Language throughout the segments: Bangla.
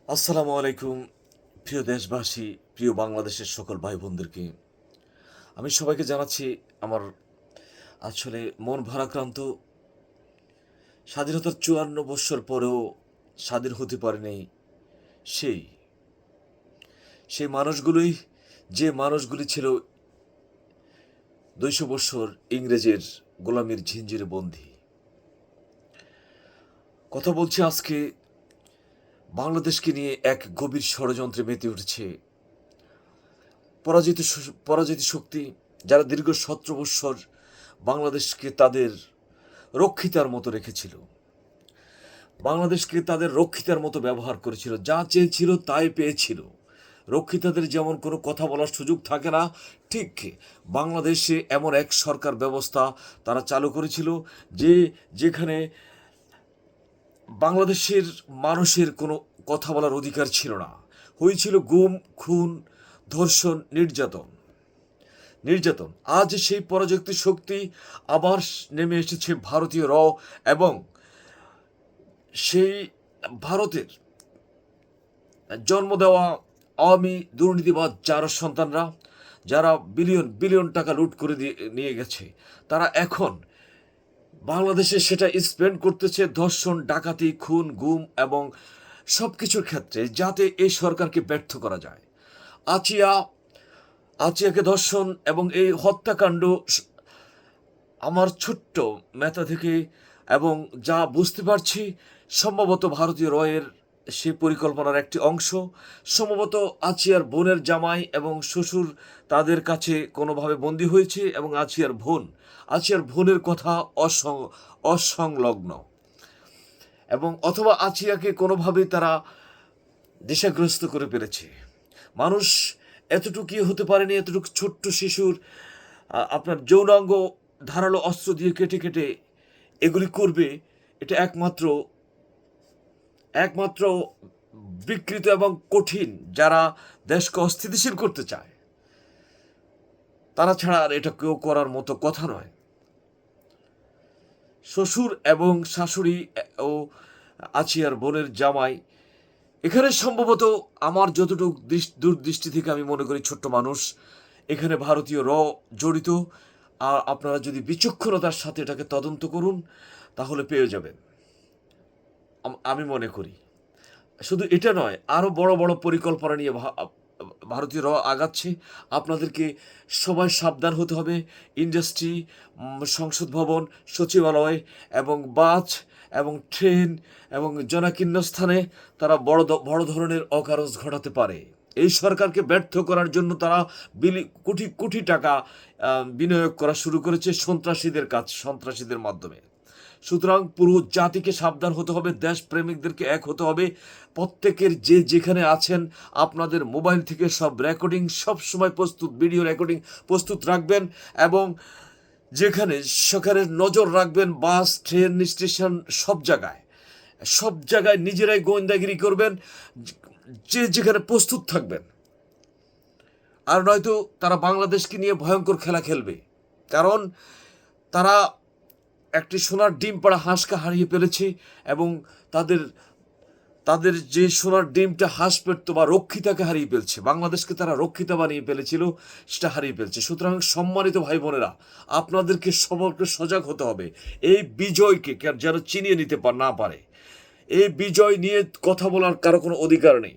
আসসালামু আলাইকুম। প্রিয় দেশবাসী, প্রিয় বাংলাদেশের সকল ভাই বোনদেরকে আমি সবাইকে জানাচ্ছি আমার আসলে মন ভারাক্রান্ত। স্বাধীনতার ৫৪ বৎসর পরেও স্বাধীন হতে পারেনি সেই সেই মানুষগুলোই, যে মানুষগুলি ছিল ২০০ বৎসর ইংরেজের গোলামির ঝিঞ্জিরে বন্দী। কথা বলছি আজকে বাংলাদেশকে নিয়ে এক গভীর ষড়যন্ত্রে মেতে উঠেছে পরাজিত শক্তি, যারা দীর্ঘ ১৭ বৎসর বাংলাদেশকে তাদের রক্ষিতার মতো রেখেছিল, বাংলাদেশকে তাদের রক্ষিতার মতো ব্যবহার করেছিল, যা চেয়েছিল তাই পেয়েছিল। রক্ষিতাদের যেমন কোনো কথা বলার সুযোগ থাকে না, ঠিক বাংলাদেশে এমন এক সরকার ব্যবস্থা তারা চালু করেছিল যেখানে বাংলাদেশের মানুষের কোনো কথা বলার অধিকার ছিল না। হয়েছিল গুম, খুন, ধর্ষণ, নির্যাতন। আজ সেই পরাজিত শক্তি আবার নেমে এসেছে ভারতীয় এবং সেই ভারতের জন্ম দেওয়া আওয়ামী দুর্নীতিবাদ যারা সন্তানরা, যারা বিলিয়ন বিলিয়ন টাকা লুট করে নিয়ে গেছে, তারা এখন বাংলাদেশে সেটা স্পেন্ড করতেছে ধর্ষণ, ডাকাতি, খুন, গুম এবং সব কিছুর ক্ষেত্রে, যাতে এই সরকারকে ব্যর্থ করা যায়। আচিয়াকে ধর্ষণ এবং এই হত্যাকাণ্ড আমার ছোট্ট মেধা থেকে এবং যা বুঝতে পারছি, সম্ভবত ভারতীয় রয়ের সে পরিকল্পনার একটি অংশ। সম্ভবত আচিয়ার বোনের জামাই এবং শ্বশুর তাদের কাছে কোনোভাবে বন্দী হয়েছে এবং আচিয়ার বোনের কথা অসংলগ্ন, এবং অথবা আচিয়াকে কোনোভাবেই তারা দিশাগ্রস্ত করে পেরেছে। মানুষ এতটুকু হতে পারেনি, এতটুকু ছোট্ট শিশুর আপনার যৌনাঙ্গ ধারালো অস্ত্র দিয়ে কেটে কেটে এগুলি করবে। এটা একমাত্র বিকৃত এবং কঠিন যারা দেশকে অস্থিতিশীল করতে চায়, তারা ছাড়া আর এটা কেউ করার মতো কথা নয়। শ্বশুর এবং শাশুড়ি ও আচিয়ার বোনের জামাই, এখানে সম্ভবত আমার যতটুকু দূরদৃষ্টি থেকে আমি মনে করি ছোট্ট মানুষ, এখানে ভারতীয় জড়িত। আর আপনারা যদি বিচক্ষণতার সাথে এটাকে তদন্ত করুন তাহলে পেয়ে যাবেন, আমি মনে করি। শুধু এটা নয়, আরও বড় বড় পরিকল্পনা নিয়ে ভারতীয় আগাচ্ছে। আপনাদেরকে সবাই সাবধান হতে হবে। ইন্ডাস্ট্রি, সংসদ ভবন, সচিবালয় এবং বাস এবং ট্রেন এবং জনাকীর্ণ স্থানে তারা বড় ধরনের অকারজ ঘটাতে পারে। এই সরকারকে ব্যর্থ করার জন্য তারা কোটি কোটি টাকা বিনিয়োগ করা শুরু করেছে সন্ত্রাসীদের মাধ্যমে। সুতরাং পুরো জাতিকে সাবধান হতে হবে, দেশপ্রেমিকদেরকে এক হতে হবে। প্রত্যেকের যেখানে আছেন আপনাদের মোবাইল থেকে সব রেকর্ডিং সবসময় ভিডিও রেকর্ডিং প্রস্তুত রাখবেন, এবং সেখানে নজর রাখবেন। বাস, ট্রেন, স্টেশন সব জায়গায় নিজেরাই গোয়েন্দাগিরি করবেন, যেখানে প্রস্তুত থাকবেন। আর নয়তো তারা বাংলাদেশকে নিয়ে ভয়ঙ্কর খেলা খেলবে, কারণ তারা একটি সোনার ডিম পাড়া হাঁসকে হারিয়ে ফেলেছে, এবং তাদের যে সোনার ডিমটা হাঁস পেত বা রক্ষিতাকে হারিয়ে ফেলছে। বাংলাদেশকে তারা রক্ষিতা বানিয়ে ফেলেছিল, সেটা হারিয়ে ফেলছে। সুতরাং সম্মানিত ভাই বোনেরা, আপনাদেরকে সবাইকে সজাগ হতে হবে। এই বিজয়কে যেন চিনিয়ে নিতে না পারে। এই বিজয় নিয়ে কথা বলার কারো কোনো অধিকার নেই।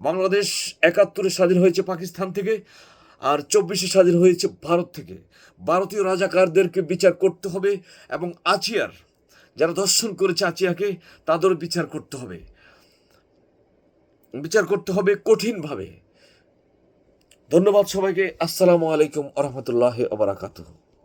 বাংলাদেশ ৭১-এ স্বাধীন হয়েছে পাকিস্তান থেকে, আর ২৪-এ স্বাধীন হয়েছে ভারত থেকে। ভারতীয় রাজাকারদেরকে বিচার করতে হবে, এবং যারা ধর্ষণ করেছে আচিয়াকে, তাদেরও বিচার করতে হবে কঠিনভাবে। ধন্যবাদ সবাইকে। আসসালামু আলাইকুম ওয়া রাহমাতুল্লাহি ওয়া বারাকাতুহু।